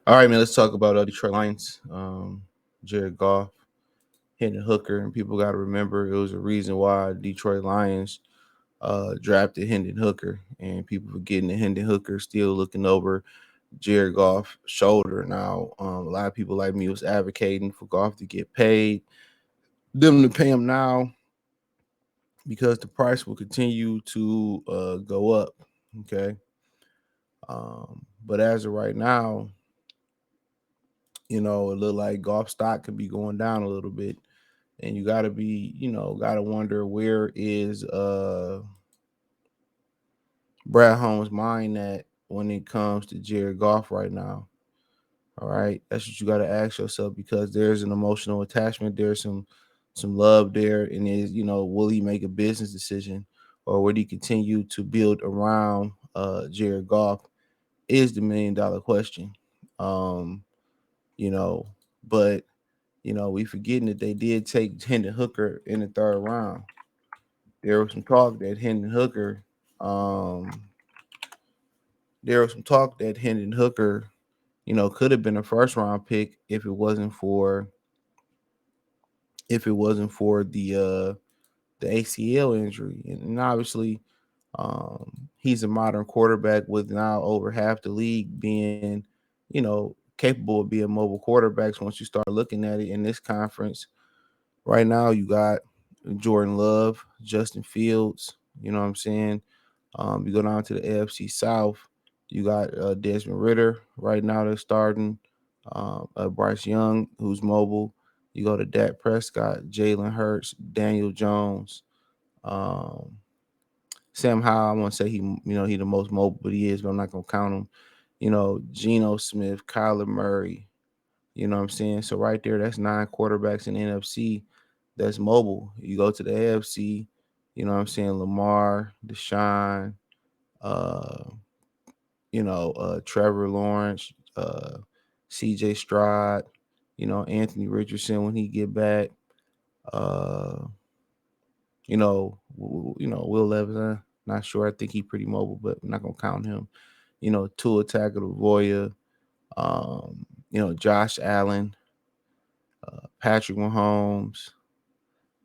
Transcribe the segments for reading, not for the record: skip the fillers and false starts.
All right, man. Let's talk about Detroit Lions. Jared Goff hitting Hooker, and people got to remember it was a reason why Detroit Lions drafted Hendon Hooker, and people forgetting that Hendon Hooker still looking over Jared Goff's shoulder. Now, a lot of people like me was advocating for Goff to get paid, them to pay him now because the price will continue to go up. Okay, but as of right now, it looked like Goff stock could be going down a little bit, and you got to be, got to wonder where is Brad Holmes' mind at when it comes to Jared Goff right now. All right, that's what you got to ask yourself because there's an emotional attachment. There's some love there, and will he make a business decision, or would he continue to build around Jared Goff? Is the $1 million question. Um, you know, but we forgetting that they did take Hendon Hooker in the third round. There was some talk that Hendon Hooker, um, there was some talk that Hendon Hooker, could have been a first round pick if it wasn't for the ACL injury, and obviously, he's a modern quarterback with now over half the league being, capable of being mobile quarterbacks. Once you start looking at it in this conference, right now you got Jordan Love, Justin Fields. You know what I'm saying? You go down to the AFC South, you got Desmond Ritter right now. They're starting. Bryce Young, who's mobile. You go to Dak Prescott, Jalen Hurts, Daniel Jones, um, Sam Howell. I want to say he the most mobile, but he is, but I'm not gonna count him. Geno Smith, Kyler Murray. You know what I'm saying? So right there, that's 9 quarterbacks in the NFC that's mobile. You go to the AFC, you know what I'm saying? Lamar, Deshaun, uh, Trevor Lawrence, CJ Stroud, Anthony Richardson when he get back. Uh, Will Levis, not sure. I think he pretty mobile, but I'm not gonna count him. Tua Tagovailoa, Josh Allen, Patrick Mahomes.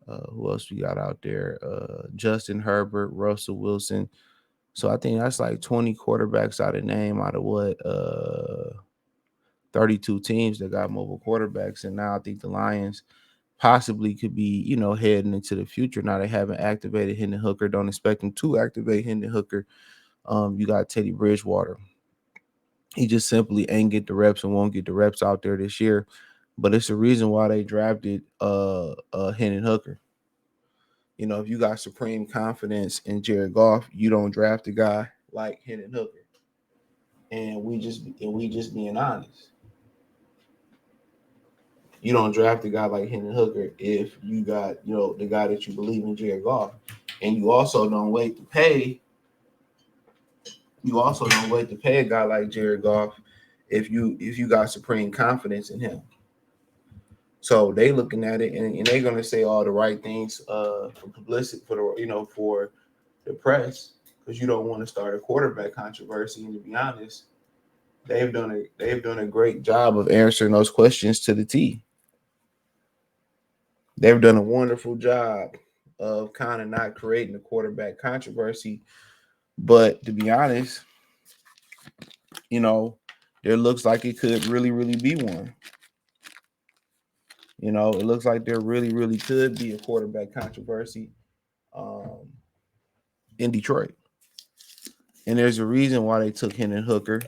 Who else we got out there? Justin Herbert, Russell Wilson. So I think that's like 20 quarterbacks out of name out of what 32 teams that got mobile quarterbacks, and now I think the Lions possibly could be heading into the future. Now they haven't activated Hendon Hooker. Don't expect them to activate Hendon Hooker. You got Teddy Bridgewater. He just simply ain't get the reps and won't get the reps out there this year. But it's a reason why they drafted Hendon Hooker. If you got supreme confidence in Jared Goff, you don't draft a guy like Hendon Hooker. And we just being honest. You don't draft a guy like Hendon Hooker if you got, the guy that you believe in, Jared Goff. And you also don't wait to pay. You also don't wait to pay a guy like Jared Goff if you got supreme confidence in him. So they looking at it and they're gonna say all the right things for publicity for the press because you don't want to start a quarterback controversy. And to be honest, they've done a great job of answering those questions to the T. They've done a wonderful job of kind of not creating a quarterback controversy. But to be honest, you know, there looks like it could really, really be one. It looks like there really, really could be a quarterback controversy um, in Detroit. And there's a reason why they took Hendon Hooker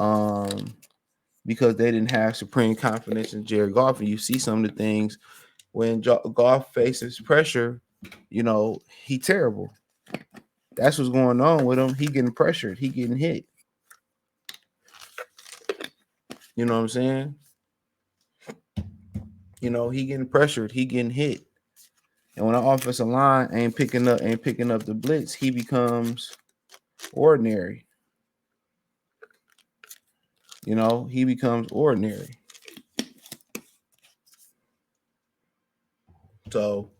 um, because they didn't have supreme confidence in Jared Goff. And you see some of the things when Goff faces pressure, he terrible. That's what's going on with him. He getting pressured. He getting hit. You know what I'm saying? He getting pressured. He getting hit. And when the offensive line ain't picking up the blitz, he becomes ordinary. He becomes ordinary. So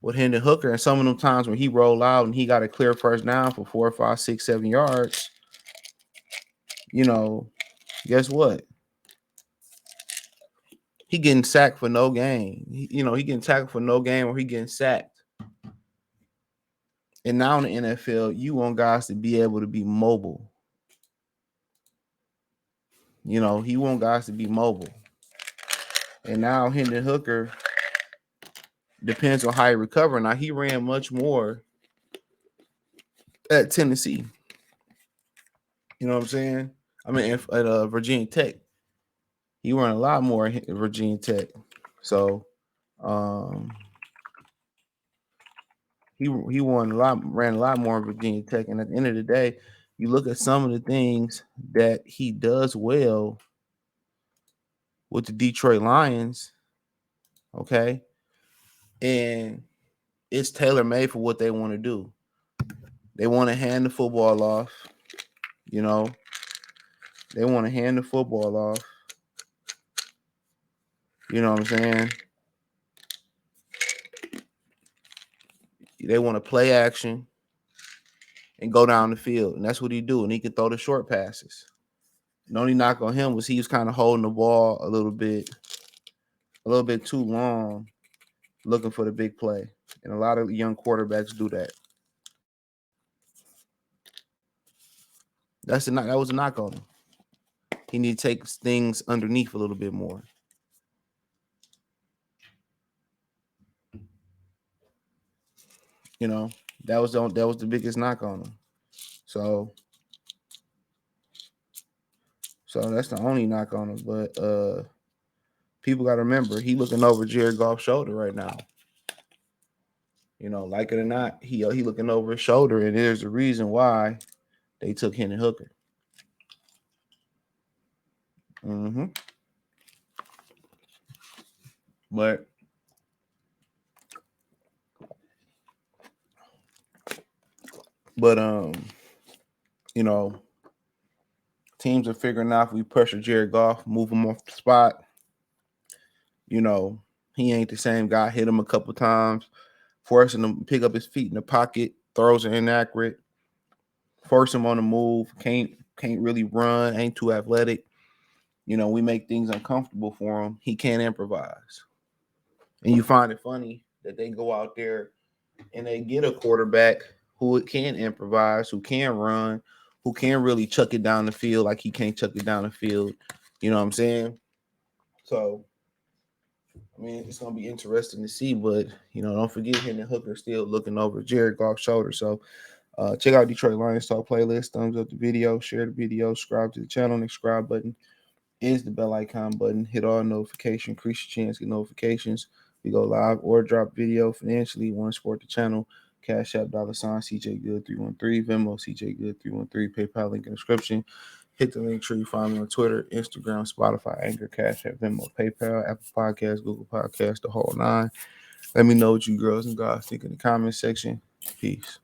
with Hendon Hooker and some of them times when he roll out and he got a clear first down for 4, 5, 6, 7 yards, guess what? he getting sacked for no game. He getting tackled for no game, or he getting sacked. And now in the NFL, you want guys to be able to be mobile. He want guys to be mobile. And now Hendon Hooker depends on how he recover. Now he ran much more at Tennessee. You know what I'm saying? I mean, at Virginia Tech, he ran a lot more at Virginia Tech. So he ran a lot more in Virginia Tech. And at the end of the day, you look at some of the things that he does well with the Detroit Lions, okay, and it's tailor made for what they want to do. They want to hand the football off. They want to hand the football off. You know what I'm saying? They want to play action and go down the field, and that's what he do. And he can throw the short passes. The only knock on him was he was kind of holding the ball a little bit too long, looking for the big play. And a lot of young quarterbacks do that. That was a knock on him. He need to take things underneath a little bit more. That was the biggest knock on him. So that's the only knock on him. But people got to remember, he looking over Jared Goff's shoulder right now. Like it or not, he looking over his shoulder, and there's a reason why they took Hendon Hooker. But teams are figuring out if we pressure Jared Goff, move him off the spot. He ain't the same guy. Hit him a couple times, forcing him to pick up his feet in the pocket. Throws are inaccurate. Force him on the move. Can't really run. Ain't too athletic. We make things uncomfortable for him. He can't improvise. And you find it funny that they go out there and they get a quarterback who can improvise, who can run, who can really chuck it down the field like he can't chuck it down the field. You know what I'm saying? So, I mean, it's going to be interesting to see, but, don't forget Hendon Hooker still looking over Jared Goff's shoulder. So, check out Detroit Lions Talk playlist. Thumbs up the video, share the video, subscribe to the channel. The subscribe button is the bell icon button. Hit all notifications, increase your chance to get notifications. We go live or drop video financially. Want to support the channel? Cash App, $ CJ Good 313, Venmo CJ Good 313, PayPal link in the description. Hit the link tree. Find me on Twitter, Instagram, Spotify, Anchor, Cash App, Venmo, PayPal, Apple Podcasts, Google Podcasts, the whole nine. Let me know what you girls and guys think in the comment section. Peace.